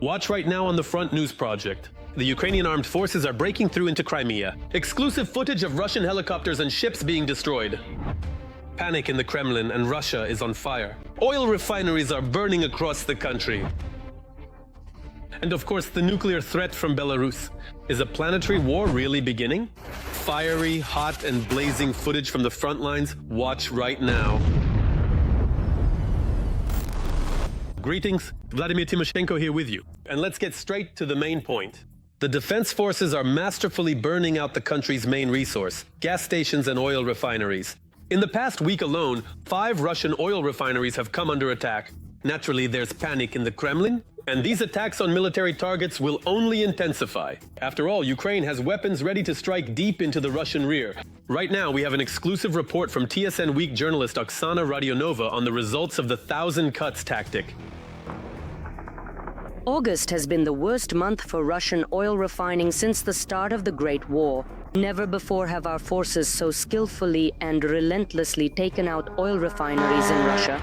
Watch right now on the Front News Project. The Ukrainian armed forces are breaking through into Crimea. Exclusive footage of Russian helicopters and ships being destroyed. Panic in the Kremlin and Russia is on fire. Oil refineries are burning across the country. And of course, the nuclear threat from Belarus. Is a planetary war really beginning? Fiery, hot, and blazing footage from the front lines. Watch right now. Greetings, Vladimir Timoshenko here with you. And let's get straight to the main point. The defense forces are masterfully burning out the country's main resource, gas stations and oil refineries. In the past week alone, 5 Russian oil refineries have come under attack. Naturally, there's panic in the Kremlin, and these attacks on military targets will only intensify. After all, Ukraine has weapons ready to strike deep into the Russian rear. Right now, we have an exclusive report from TSN Week journalist Oksana Radionova on the results of the 1,000 cuts tactic. August has been the worst month for Russian oil refining since the start of the Great War. Never before have our forces so skillfully and relentlessly taken out oil refineries in Russia.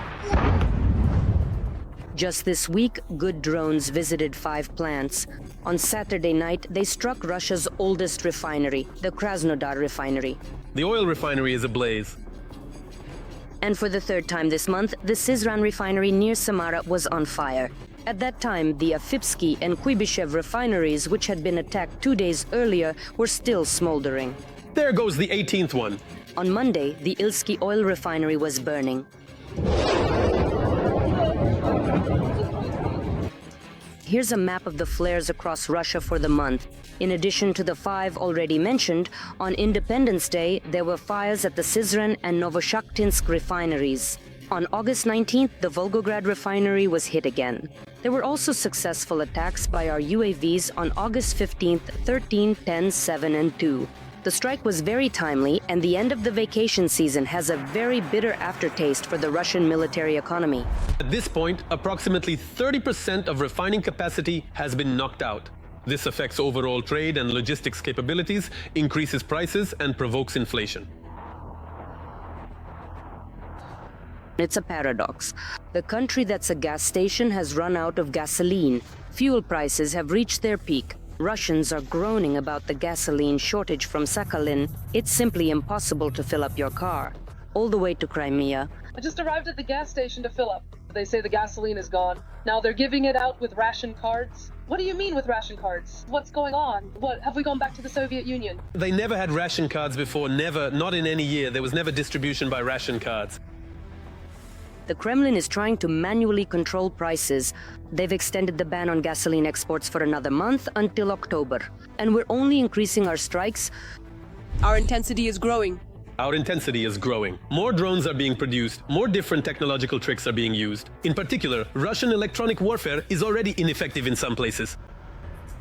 Just this week, good drones visited 5 plants. On Saturday night, they struck Russia's oldest refinery, the Krasnodar refinery. The oil refinery is ablaze. And for the 3rd time this month, the Syzran refinery near Samara was on fire. At that time, the Afipsky and Kuibyshev refineries, which had been attacked 2 days earlier, were still smoldering. There goes the 18th one. On Monday, the Ilsky oil refinery was burning. Here's a map of the flares across Russia for the month. In addition to the 5 already mentioned, on Independence Day, there were fires at the Syzran and Novoshakhtinsk refineries. On August 19th, the Volgograd refinery was hit again. There were also successful attacks by our UAVs on August 15th, 13, 10, 7, and 2. The strike was very timely, and the end of the vacation season has a very bitter aftertaste for the Russian military economy. At this point, approximately 30% of refining capacity has been knocked out. This affects overall trade and logistics capabilities, increases prices, and provokes inflation. It's a paradox. The country that's a gas station has run out of gasoline. Fuel prices have reached their peak. Russians are groaning about the gasoline shortage from Sakhalin. It's simply impossible to fill up your car. All the way to Crimea. I just arrived at the gas station to fill up. They say the gasoline is gone. Now they're giving it out with ration cards. What do you mean with ration cards? What's going on? What, have we gone back to the Soviet Union? They never had ration cards before, never, not in any year. There was never distribution by ration cards. The Kremlin is trying to manually control prices. They've extended the ban on gasoline exports for another month until October. And we're only increasing our strikes. Our intensity is growing. Our intensity is growing. More drones are being produced. More different technological tricks are being used. In particular, Russian electronic warfare is already ineffective in some places.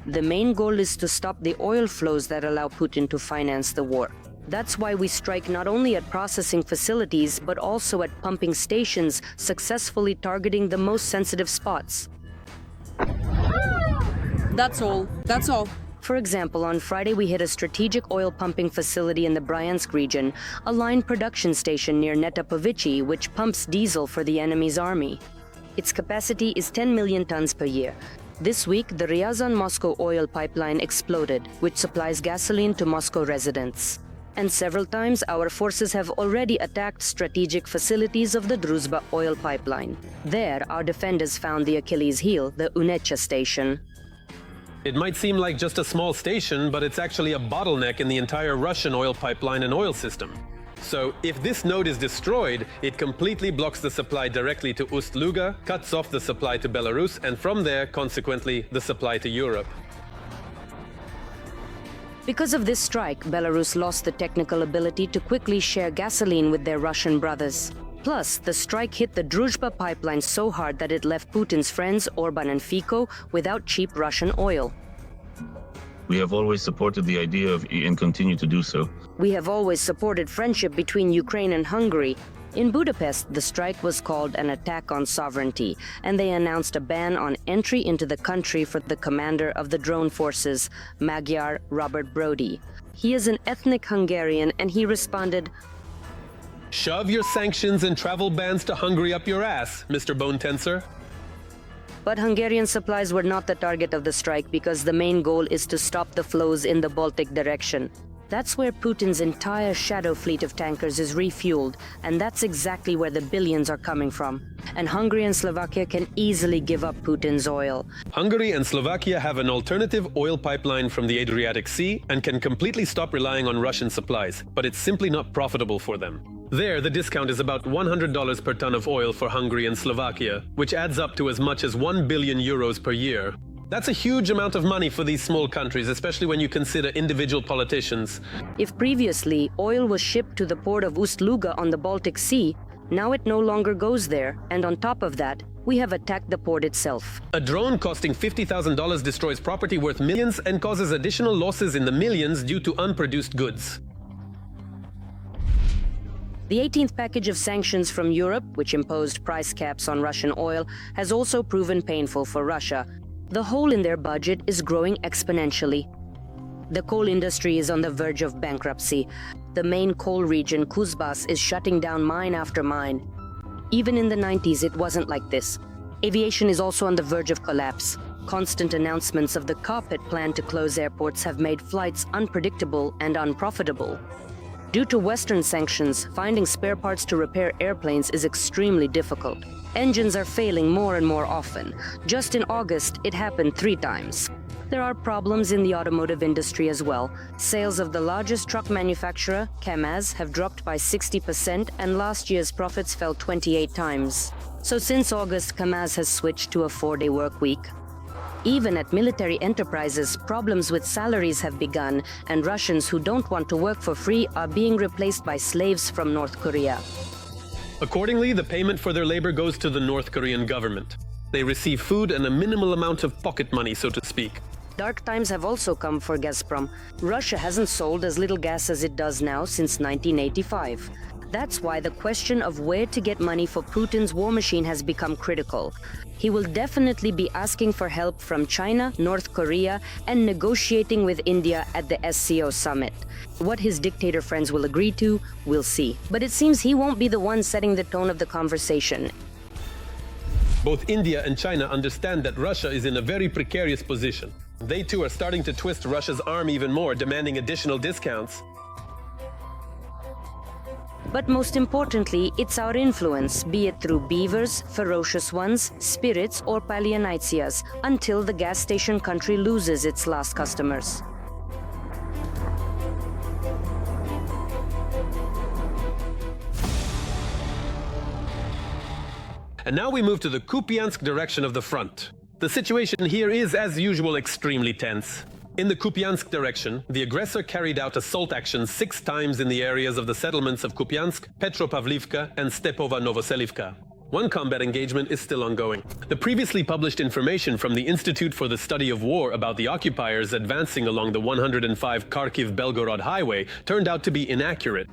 The main goal is to stop the oil flows that allow Putin to finance the war. That's why we strike not only at processing facilities, but also at pumping stations, successfully targeting the most sensitive spots. That's all. That's all. For example, on Friday we hit a strategic oil pumping facility in the Bryansk region, a line production station near Netapovichi, which pumps diesel for the enemy's army. Its capacity is 10 million tons per year. This week, the Ryazan-Moscow oil pipeline exploded, which supplies gasoline to Moscow residents. And several times, our forces have already attacked strategic facilities of the Druzhba oil pipeline. There, our defenders found the Achilles heel, the Unecha station. It might seem like just a small station, but it's actually a bottleneck in the entire Russian oil pipeline and oil system. So, if this node is destroyed, it completely blocks the supply directly to Ust-Luga, cuts off the supply to Belarus, and from there, consequently, the supply to Europe. Because of this strike, Belarus lost the technical ability to quickly share gasoline with their Russian brothers. Plus, the strike hit the Druzhba pipeline so hard that it left Putin's friends, Orban and Fico, without cheap Russian oil. We have always supported the idea of and continue to do so. We have always supported friendship between Ukraine and Hungary. In Budapest, the strike was called an attack on sovereignty, and they announced a ban on entry into the country for the commander of the drone forces, Magyar Robert Brody. He is an ethnic Hungarian, and he responded, "Shove your sanctions and travel bans to Hungary up your ass, Mr. Bone Tensor." But Hungarian supplies were not the target of the strike because the main goal is to stop the flows in the Baltic direction. That's where Putin's entire shadow fleet of tankers is refueled, and that's exactly where the billions are coming from. And Hungary and Slovakia can easily give up Putin's oil. Hungary and Slovakia have an alternative oil pipeline from the Adriatic Sea and can completely stop relying on Russian supplies, but it's simply not profitable for them. There, the discount is about $100 per ton of oil for Hungary and Slovakia, which adds up to as much as 1 billion euros per year. That's a huge amount of money for these small countries, especially when you consider individual politicians. If previously oil was shipped to the port of Ust-Luga on the Baltic Sea, now it no longer goes there, and on top of that, we have attacked the port itself. A drone costing $50,000 destroys property worth millions and causes additional losses in the millions due to unproduced goods. The 18th package of sanctions from Europe, which imposed price caps on Russian oil, has also proven painful for Russia. The hole in their budget is growing exponentially. The coal industry is on the verge of bankruptcy. The main coal region, Kuzbass, is shutting down mine after mine. Even in the 90s, it wasn't like this. Aviation is also on the verge of collapse. Constant announcements of the carpet plan to close airports have made flights unpredictable and unprofitable. Due to Western sanctions, finding spare parts to repair airplanes is extremely difficult. Engines are failing more and more often. Just in August, it happened 3 times. There are problems in the automotive industry as well. Sales of the largest truck manufacturer, KAMAZ, have dropped by 60%, and last year's profits fell 28 times. So since August, KAMAZ has switched to a 4-day work week. Even at military enterprises, problems with salaries have begun, and Russians who don't want to work for free are being replaced by slaves from North Korea. Accordingly, the payment for their labor goes to the North Korean government. They receive food and a minimal amount of pocket money, so to speak. Dark times have also come for Gazprom. Russia hasn't sold as little gas as it does now since 1985. That's why the question of where to get money for Putin's war machine has become critical. He will definitely be asking for help from China, North Korea, and negotiating with India at the SCO summit. What his dictator friends will agree to, we'll see. But it seems he won't be the one setting the tone of the conversation. Both India and China understand that Russia is in a very precarious position. They too are starting to twist Russia's arm even more, demanding additional discounts. But most importantly, it's our influence, be it through beavers, ferocious ones, spirits, or Palianitsias, until the gas station country loses its last customers. And now we move to the Kupiansk direction of the front. The situation here is, as usual, extremely tense. In the Kupiansk direction, the aggressor carried out assault actions 6 times in the areas of the settlements of Kupiansk, Petropavlivka, and Stepova Novoselivka. One combat engagement is still ongoing. The previously published information from the Institute for the Study of War about the occupiers advancing along the 105 Kharkiv-Belgorod highway turned out to be inaccurate.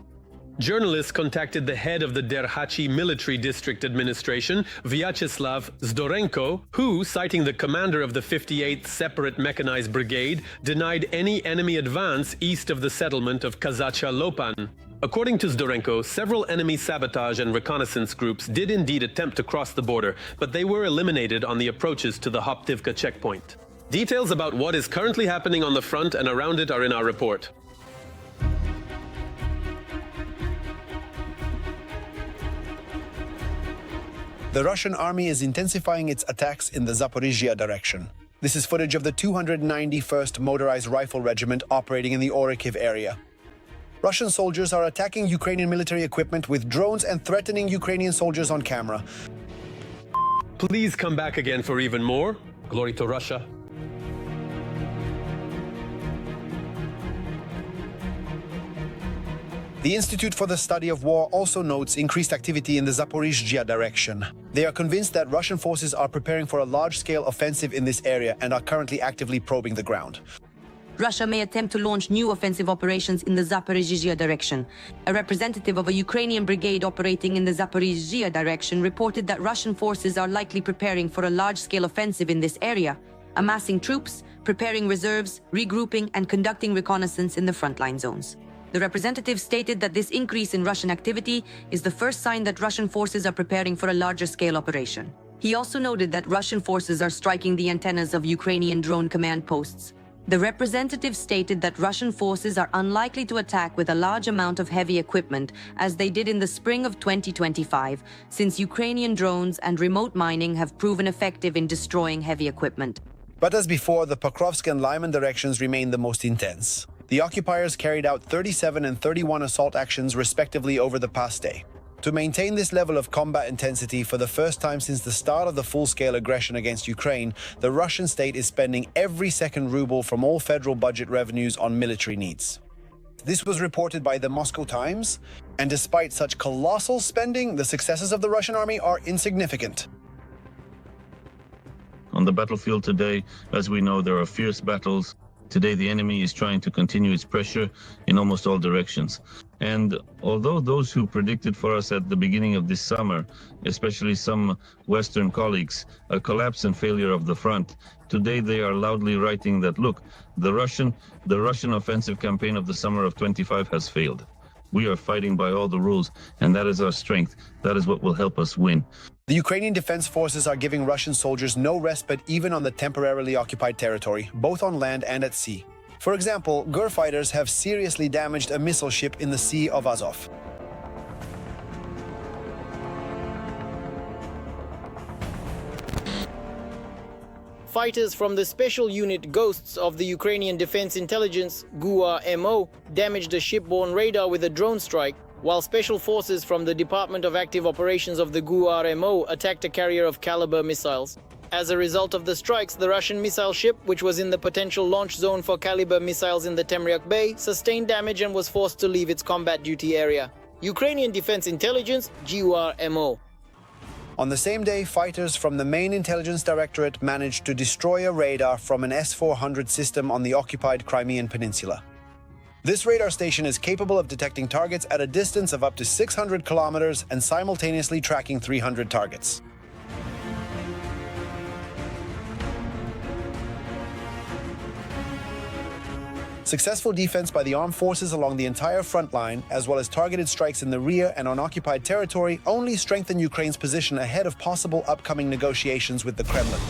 Journalists contacted the head of the Derhachi Military District Administration, Vyacheslav Zdorenko, who, citing the commander of the 58th Separate Mechanized Brigade, denied any enemy advance east of the settlement of Kazacha Lopan. According to Zdorenko, several enemy sabotage and reconnaissance groups did indeed attempt to cross the border, but they were eliminated on the approaches to the Hoptivka checkpoint. Details about what is currently happening on the front and around it are in our report. The Russian army is intensifying its attacks in the Zaporizhzhia direction. This is footage of the 291st Motorized Rifle Regiment operating in the Kharkiv area. Russian soldiers are attacking Ukrainian military equipment with drones and threatening Ukrainian soldiers on camera. Please come back again for even more. Glory to Russia. The Institute for the Study of War also notes increased activity in the Zaporizhzhia direction. They are convinced that Russian forces are preparing for a large-scale offensive in this area and are currently actively probing the ground. Russia may attempt to launch new offensive operations in the Zaporizhzhia direction. A representative of a Ukrainian brigade operating in the Zaporizhzhia direction reported that Russian forces are likely preparing for a large-scale offensive in this area, amassing troops, preparing reserves, regrouping, and conducting reconnaissance in the frontline zones. The representative stated that this increase in Russian activity is the first sign that Russian forces are preparing for a larger-scale operation. He also noted that Russian forces are striking the antennas of Ukrainian drone command posts. The representative stated that Russian forces are unlikely to attack with a large amount of heavy equipment, as they did in the spring of 2025, since Ukrainian drones and remote mining have proven effective in destroying heavy equipment. But as before, the Pokrovsk and Lyman directions remain the most intense. The occupiers carried out 37 and 31 assault actions respectively over the past day. To maintain this level of combat intensity for the first time since the start of the full-scale aggression against Ukraine, the Russian state is spending every second ruble from all federal budget revenues on military needs. This was reported by the Moscow Times, and despite such colossal spending, the successes of the Russian army are insignificant. On the battlefield today, as we know, there are fierce battles. Today, the enemy is trying to continue its pressure in almost all directions. And although those who predicted for us at the beginning of this summer, especially some Western colleagues, a collapse and failure of the front, today they are loudly writing that, look, the Russian offensive campaign of the summer of 25 has failed. We are fighting by all the rules, and that is our strength. That is what will help us win. The Ukrainian defense forces are giving Russian soldiers no respite even on the temporarily occupied territory, both on land and at sea. For example, GUR fighters have seriously damaged a missile ship in the Sea of Azov. Fighters from the special unit Ghosts of the Ukrainian Defense Intelligence, GUR-MO, damaged a shipborne radar with a drone strike, while special forces from the Department of Active Operations of the GUR-MO attacked a carrier of Caliber missiles. As a result of the strikes, the Russian missile ship, which was in the potential launch zone for Caliber missiles in the Temryuk Bay, sustained damage and was forced to leave its combat duty area. Ukrainian Defense Intelligence, GUR-MO. On the same day, fighters from the main intelligence directorate managed to destroy a radar from an S-400 system on the occupied Crimean peninsula. This radar station is capable of detecting targets at a distance of up to 600 kilometers and simultaneously tracking 300 targets. Successful defense by the armed forces along the entire front line, as well as targeted strikes in the rear and on occupied territory, only strengthen Ukraine's position ahead of possible upcoming negotiations with the Kremlin.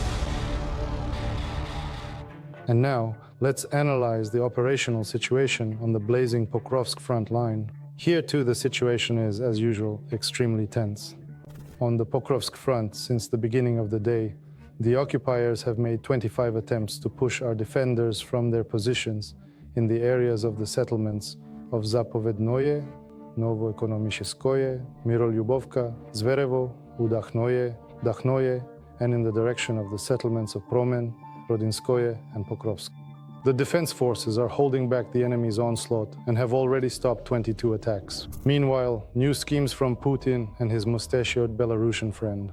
And now, let's analyze the operational situation on the blazing Pokrovsk front line. Here too the situation is, as usual, extremely tense. On the Pokrovsk front, since the beginning of the day, the occupiers have made 25 attempts to push our defenders from their positions in the areas of the settlements of Zaporizhzhia, Novoekonomicheskoye, Mirolyubovka, Zverevo, Udakhnoye, Dakhnoye, and in the direction of the settlements of Promen, Rodinskoye, and Pokrovsk. The defense forces are holding back the enemy's onslaught and have already stopped 22 attacks. Meanwhile, new schemes from Putin and his mustachioed Belarusian friend.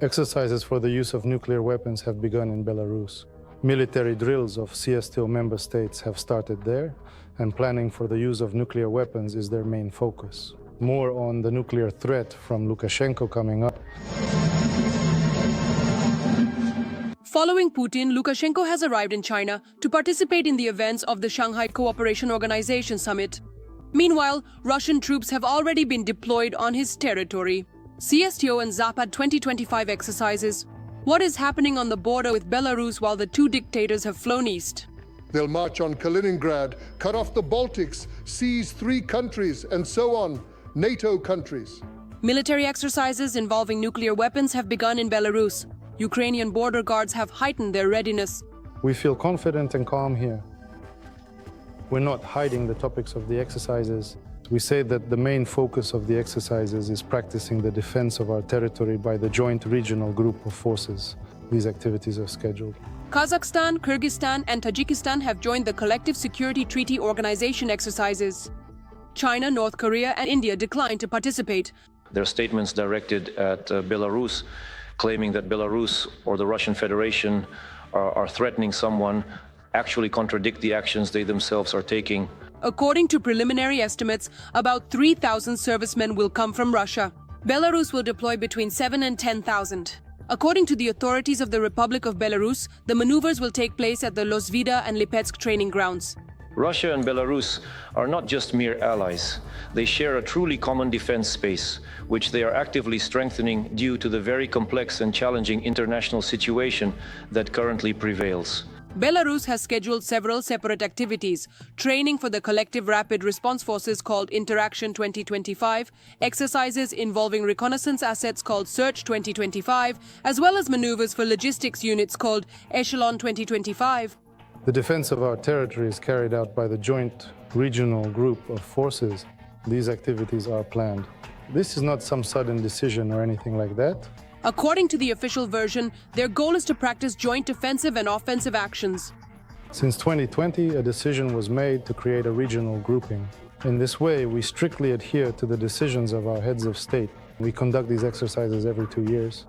Exercises for the use of nuclear weapons have begun in Belarus. Military drills of CSTO member states have started there, and planning for the use of nuclear weapons is their main focus. More on the nuclear threat from Lukashenko coming up. Following Putin, Lukashenko has arrived in China to participate in the events of the Shanghai Cooperation Organization Summit. Meanwhile, Russian troops have already been deployed on his territory. CSTO and Zapad 2025 exercises. What is happening on the border with Belarus while the two dictators have flown east? They'll march on Kaliningrad, cut off the Baltics, seize 3 countries, and so on, NATO countries. Military exercises involving nuclear weapons have begun in Belarus. Ukrainian border guards have heightened their readiness. We feel confident and calm here. We're not hiding the topics of the exercises. We say that the main focus of the exercises is practicing the defense of our territory by the joint regional group of forces. These activities are scheduled. Kazakhstan, Kyrgyzstan, and Tajikistan have joined the Collective Security Treaty Organization exercises. China, North Korea, and India declined to participate. There are statements directed at Belarus, claiming that Belarus or the Russian Federation are threatening someone, actually contradict the actions they themselves are taking. According to preliminary estimates, about 3,000 servicemen will come from Russia. Belarus will deploy between 7 and 10,000. According to the authorities of the Republic of Belarus, the maneuvers will take place at the Lozvida and Lipetsk training grounds. Russia and Belarus are not just mere allies. They share a truly common defense space, which they are actively strengthening due to the very complex and challenging international situation that currently prevails. Belarus has scheduled several separate activities: training for the collective rapid response forces called Interaction 2025, exercises involving reconnaissance assets called Search 2025, as well as maneuvers for logistics units called Echelon 2025. The defense of our territory is carried out by the joint regional group of forces. These activities are planned. This is not some sudden decision or anything like that. According to the official version, their goal is to practice joint defensive and offensive actions. Since 2020, a decision was made to create a regional grouping. In this way, we strictly adhere to the decisions of our heads of state. We conduct these exercises every 2 years.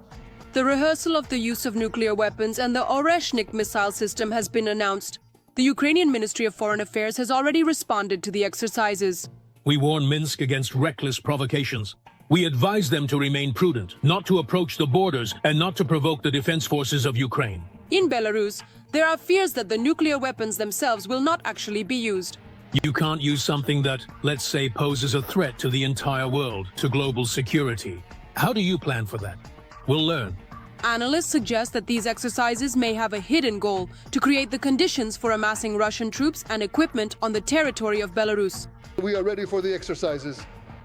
The rehearsal of the use of nuclear weapons and the Oreshnik missile system has been announced. The Ukrainian Ministry of Foreign Affairs has already responded to the exercises. We warn Minsk against reckless provocations. We advise them to remain prudent, not to approach the borders, and not to provoke the defense forces of Ukraine. In Belarus, there are fears that the nuclear weapons themselves will not actually be used. You can't use something that, let's say, poses a threat to the entire world, to global security. How do you plan for that? We'll learn. Analysts suggest that these exercises may have a hidden goal to create the conditions for amassing Russian troops and equipment on the territory of Belarus. We are ready for the exercises.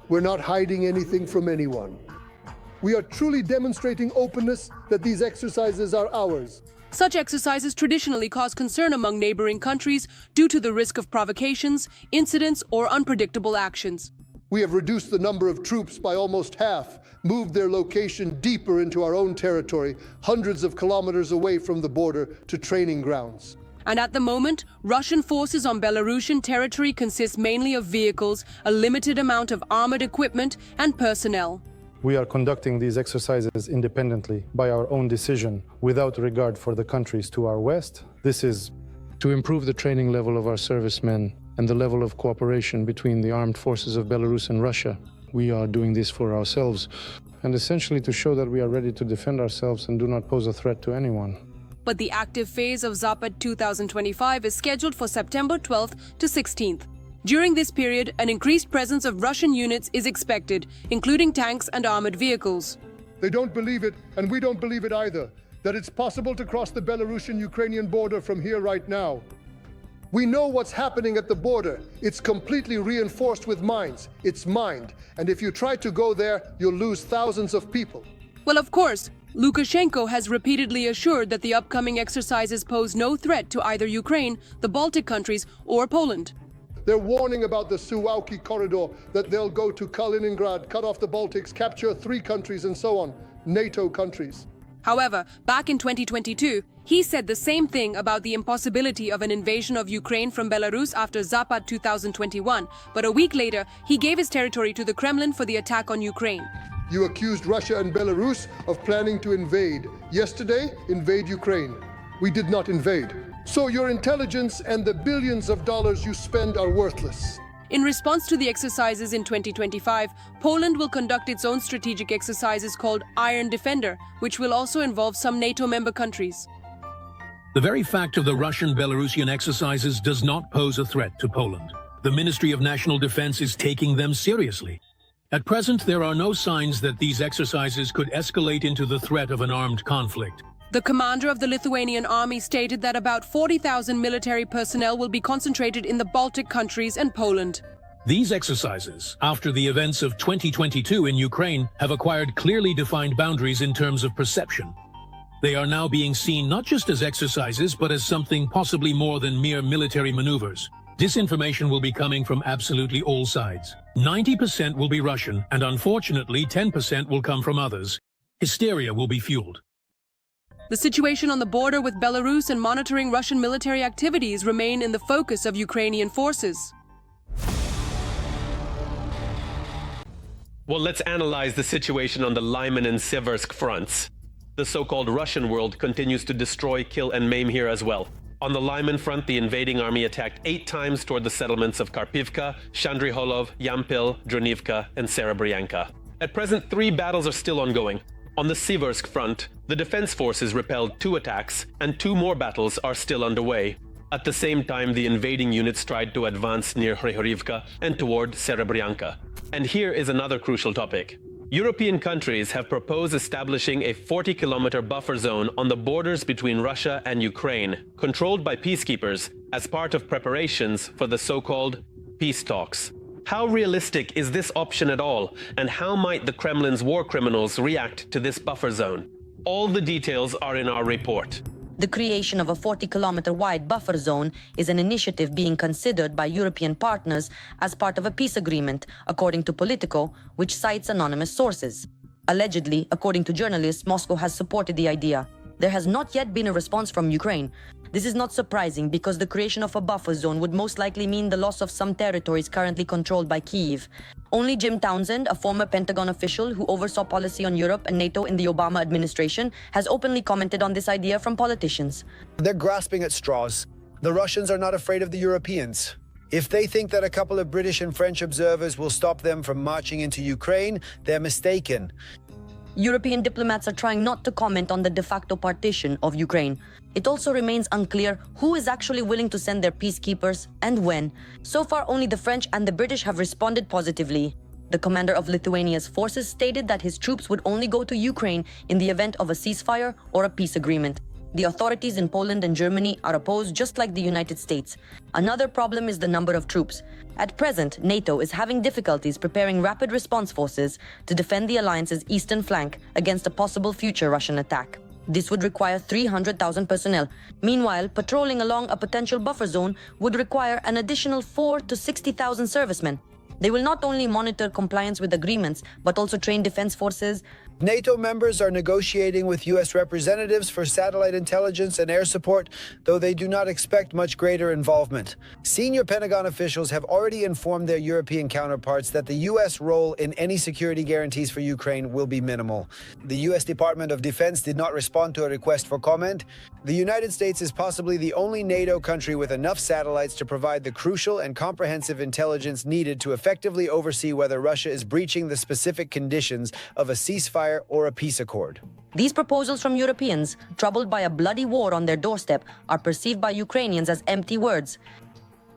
We're not hiding anything from anyone. We are truly demonstrating openness that these exercises are ours. Such exercises traditionally cause concern among neighboring countries due to the risk of provocations, incidents, or unpredictable actions. We have reduced the number of troops by almost half, moved their location deeper into our own territory, hundreds of kilometers away from the border, to training grounds. And at the moment, Russian forces on Belarusian territory consist mainly of vehicles, a limited amount of armored equipment, and personnel. We are conducting these exercises independently, by our own decision, without regard for the countries to our west. This is to improve the training level of our servicemen and the level of cooperation between the armed forces of Belarus and Russia. We are doing this for ourselves, and essentially to show that we are ready to defend ourselves and do not pose a threat to anyone. But the active phase of Zapad 2025 is scheduled for September 12th to 16th. During this period, an increased presence of Russian units is expected, including tanks and armored vehicles. They don't believe it, and we don't believe it either, that it's possible to cross the Belarusian-Ukrainian border from here right now. We know what's happening at the border. It's completely reinforced with mines. It's mined, and if you try to go there, you'll lose thousands of people. Well, of course, Lukashenko has repeatedly assured that the upcoming exercises pose no threat to either Ukraine, the Baltic countries, or Poland. They're warning about the Suwałki corridor, that they'll go to Kaliningrad, cut off the Baltics, capture 3 countries, and so on, NATO countries. However, back in 2022, he said the same thing about the impossibility of an invasion of Ukraine from Belarus after Zapad 2021, but a week later, he gave his territory to the Kremlin for the attack on Ukraine. You accused Russia and Belarus of planning to invade. Yesterday, invade Ukraine. We did not invade. So your intelligence and the billions of dollars you spend are worthless. In response to the exercises in 2025, Poland will conduct its own strategic exercises called Iron Defender, which will also involve some NATO member countries. The very fact of the Russian-Belarusian exercises does not pose a threat to Poland. The Ministry of National Defense is taking them seriously. At present, there are no signs that these exercises could escalate into the threat of an armed conflict. The commander of the Lithuanian army stated that about 40,000 military personnel will be concentrated in the Baltic countries and Poland. These exercises, after the events of 2022 in Ukraine, have acquired clearly defined boundaries in terms of perception. They are now being seen not just as exercises, but as something possibly more than mere military maneuvers. Disinformation will be coming from absolutely all sides. 90% will be Russian, and unfortunately 10% will come from others. Hysteria will be fueled. The situation on the border with Belarus and monitoring Russian military activities remain in the focus of Ukrainian forces. Well, let's analyze the situation on the Lyman and Siversk fronts. The so-called Russian world continues to destroy, kill, and maim here as well. On the Lyman front, the invading army attacked 8 times toward the settlements of Kharkivka, Shandryholov, Yampil, Dronivka, and Serebryanka. At present, 3 battles are still ongoing. On the Siversk front, the defense forces repelled 2 attacks, and 2 more battles are still underway. At the same time, the invading units tried to advance near Hrihorivka and toward Serebryanka. And here is another crucial topic. European countries have proposed establishing a 40-kilometer buffer zone on the borders between Russia and Ukraine, controlled by peacekeepers, as part of preparations for the so-called peace talks. How realistic is this option at all, and how might the Kremlin's war criminals react to this buffer zone? All the details are in our report. The creation of a 40-kilometer-wide buffer zone is an initiative being considered by European partners as part of a peace agreement, according to Politico, which cites anonymous sources. Allegedly, according to journalists, Moscow has supported the idea. There has not yet been a response from Ukraine. This is not surprising because the creation of a buffer zone would most likely mean the loss of some territories currently controlled by Kyiv. Only Jim Townsend, a former Pentagon official who oversaw policy on Europe and NATO in the Obama administration, has openly commented on this idea from politicians. They're grasping at straws. The Russians are not afraid of the Europeans. If they think that a couple of British and French observers will stop them from marching into Ukraine, they're mistaken. European diplomats are trying not to comment on the de facto partition of Ukraine. It also remains unclear who is actually willing to send their peacekeepers and when. So far, only the French and the British have responded positively. The commander of Lithuania's forces stated that his troops would only go to Ukraine in the event of a ceasefire or a peace agreement. The authorities in Poland and Germany are opposed, just like the United States. Another problem is the number of troops. At present, NATO is having difficulties preparing rapid response forces to defend the alliance's eastern flank against a possible future Russian attack. This would require 300,000 personnel. Meanwhile, patrolling along a potential buffer zone would require an additional 4,000 to 60,000 servicemen. They will not only monitor compliance with agreements, but also train defense forces. NATO members are negotiating with U.S. representatives for satellite intelligence and air support, though they do not expect much greater involvement. Senior Pentagon officials have already informed their European counterparts that the U.S. role in any security guarantees for Ukraine will be minimal. The U.S. Department of Defense did not respond to a request for comment. The United States is possibly the only NATO country with enough satellites to provide the crucial and comprehensive intelligence needed to effectively oversee whether Russia is breaching the specific conditions of a ceasefire or a peace accord. These proposals from Europeans, troubled by a bloody war on their doorstep, are perceived by Ukrainians as empty words.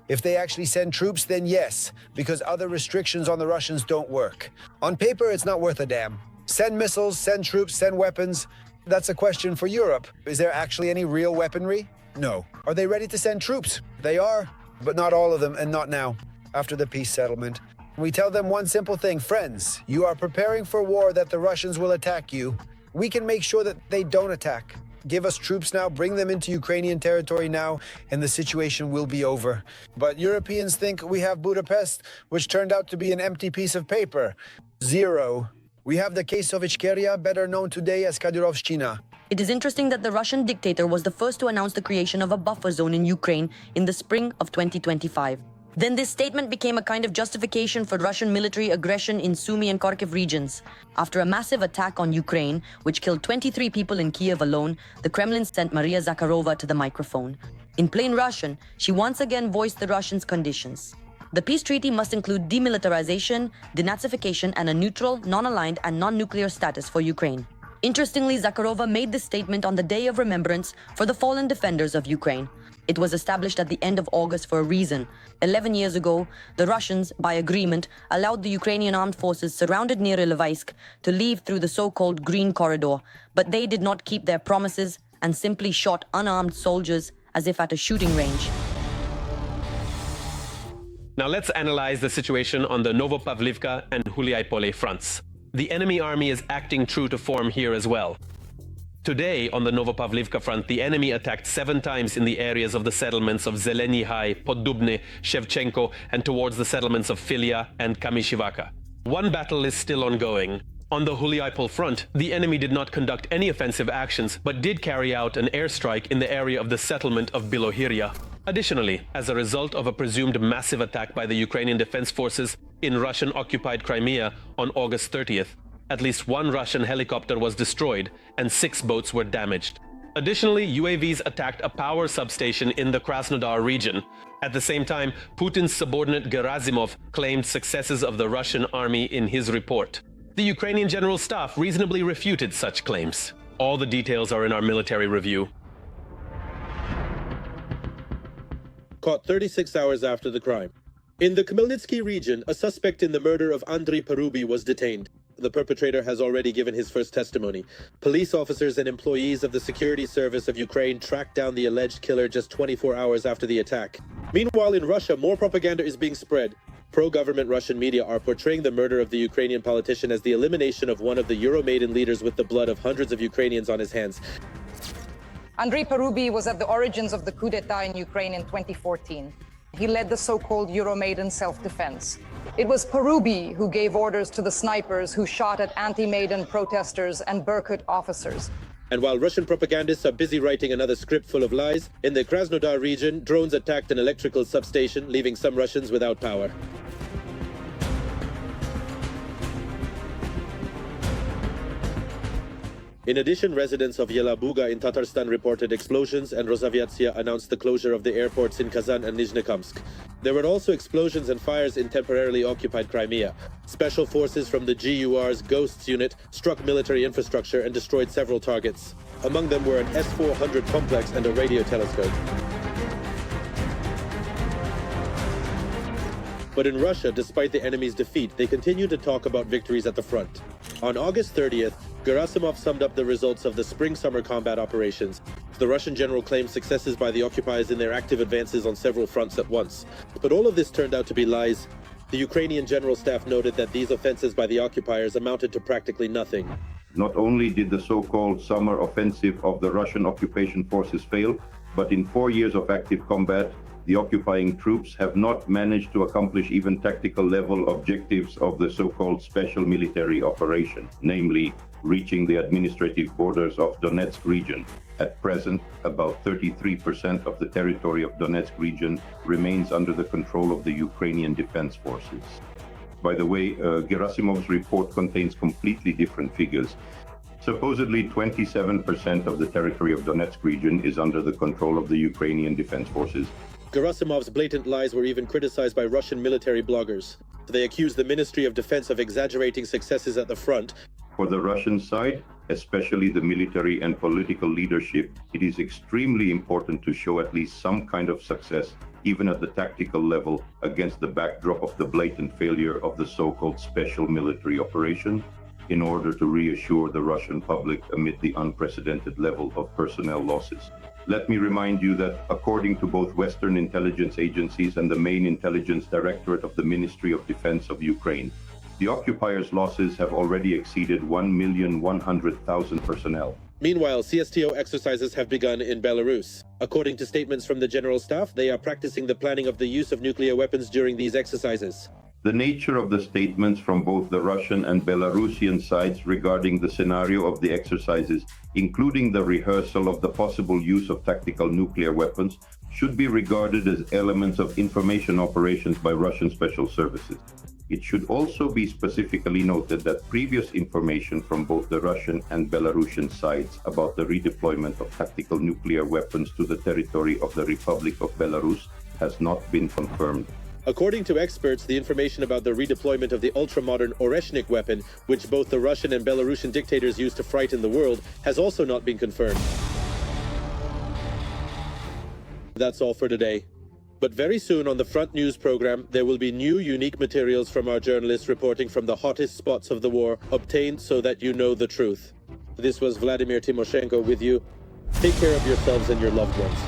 If they actually send troops, then yes, because other restrictions on the Russians don't work. On paper, it's not worth a damn. Send missiles, send troops, send weapons. That's a question for Europe. Is there actually any real weaponry? No. Are they ready to send troops? They are, but not all of them, and not now, after the peace settlement. We tell them one simple thing: friends, you are preparing for war that the Russians will attack you. We can make sure that they don't attack. Give us troops now, bring them into Ukrainian territory now, and the situation will be over. But Europeans think we have Budapest, which turned out to be an empty piece of paper. Zero. We have the case of Ichkeria, better known today as Kadyrovshchina. It is interesting that the Russian dictator was the first to announce the creation of a buffer zone in Ukraine in the spring of 2025. Then this statement became a kind of justification for Russian military aggression in Sumy and Kharkiv regions. After a massive attack on Ukraine, which killed 23 people in Kiev alone, the Kremlin sent Maria Zakharova to the microphone. In plain Russian, she once again voiced the Russians' conditions. The peace treaty must include demilitarization, denazification, and a neutral, non-aligned, and non-nuclear status for Ukraine. Interestingly, Zakharova made this statement on the Day of Remembrance for the fallen defenders of Ukraine. It was established at the end of August for a reason. 11 years ago, the Russians, by agreement, allowed the Ukrainian armed forces surrounded near Ilovaisk to leave through the so-called Green Corridor, but they did not keep their promises and simply shot unarmed soldiers as if at a shooting range. Now let's analyze the situation on the Novopavlivka and Huliaipole fronts. The enemy army is acting true to form here as well. Today, on the Novopavlivka front, the enemy attacked 7 times in the areas of the settlements of Zeleny High, Poddubny, Shevchenko, and towards the settlements of Filia and Kamishivaka. One battle is still ongoing. On the Huliaipole front, the enemy did not conduct any offensive actions, but did carry out an airstrike in the area of the settlement of Bilohirya. Additionally, as a result of a presumed massive attack by the Ukrainian defense forces in Russian-occupied Crimea on August 30th, at least 1 Russian helicopter was destroyed and 6 boats were damaged. Additionally, UAVs attacked a power substation in the Krasnodar region. At the same time, Putin's subordinate Gerasimov claimed successes of the Russian army in his report. The Ukrainian General Staff reasonably refuted such claims. All the details are in our military review. caught 36 hours after the crime. In the Khmelnytsky region, a suspect in the murder of Andriy Parubi was detained. The perpetrator has already given his first testimony. Police officers and employees of the security service of Ukraine tracked down the alleged killer just 24 hours after the attack. Meanwhile, in Russia, more propaganda is being spread. Pro-government Russian media are portraying the murder of the Ukrainian politician as the elimination of one of the Euromaidan leaders with the blood of hundreds of Ukrainians on his hands. Andriy Parubi was at the origins of the coup d'etat in Ukraine in 2014. He led the so-called Euromaidan self-defense. It was Parubi who gave orders to the snipers who shot at anti-Maidan protesters and Berkut officers. And while Russian propagandists are busy writing another script full of lies, in the Krasnodar region, drones attacked an electrical substation, leaving some Russians without power. In addition, residents of Yelabuga in Tatarstan reported explosions, and Rosaviatsia announced the closure of the airports in Kazan and Nizhnekamsk. There were also explosions and fires in temporarily occupied Crimea. Special forces from the GUR's Ghosts unit struck military infrastructure and destroyed several targets. Among them were an S-400 complex and a radio telescope. But in Russia, despite the enemy's defeat, they continue to talk about victories at the front. On August 30th, Gerasimov summed up the results of the spring-summer combat operations. The Russian general claimed successes by the occupiers in their active advances on several fronts at once. But all of this turned out to be lies. The Ukrainian general staff noted that these offensives by the occupiers amounted to practically nothing. Not only did the so-called summer offensive of the Russian occupation forces fail, but in 4 years of active combat, the occupying troops have not managed to accomplish even tactical level objectives of the so-called special military operation, namely reaching the administrative borders of Donetsk region. At present, about 33% of the territory of Donetsk region remains under the control of the Ukrainian defense forces. By the way, Gerasimov's report contains completely different figures. Supposedly 27% of the territory of Donetsk region is under the control of the Ukrainian defense forces. Gerasimov's blatant lies were even criticized by Russian military bloggers. They accused the Ministry of Defense of exaggerating successes at the front. For the Russian side, especially the military and political leadership, it is extremely important to show at least some kind of success, even at the tactical level, against the backdrop of the blatant failure of the so-called special military operation, in order to reassure the Russian public amid the unprecedented level of personnel losses. Let me remind you that according to both Western intelligence agencies and the main intelligence directorate of the Ministry of Defense of Ukraine, the occupiers' losses have already exceeded 1,100,000 personnel. Meanwhile, CSTO exercises have begun in Belarus. According to statements from the General Staff, they are practicing the planning of the use of nuclear weapons during these exercises. The nature of the statements from both the Russian and Belarusian sides regarding the scenario of the exercises, including the rehearsal of the possible use of tactical nuclear weapons, should be regarded as elements of information operations by Russian special services. It should also be specifically noted that previous information from both the Russian and Belarusian sides about the redeployment of tactical nuclear weapons to the territory of the Republic of Belarus has not been confirmed. According to experts, the information about the redeployment of the ultra-modern Oreshnik weapon, which both the Russian and Belarusian dictators used to frighten the world, has also not been confirmed. That's all for today. But very soon on the Front News program, there will be new unique materials from our journalists reporting from the hottest spots of the war, obtained so that you know the truth. This was Vladimir Timoshenko with you. Take care of yourselves and your loved ones.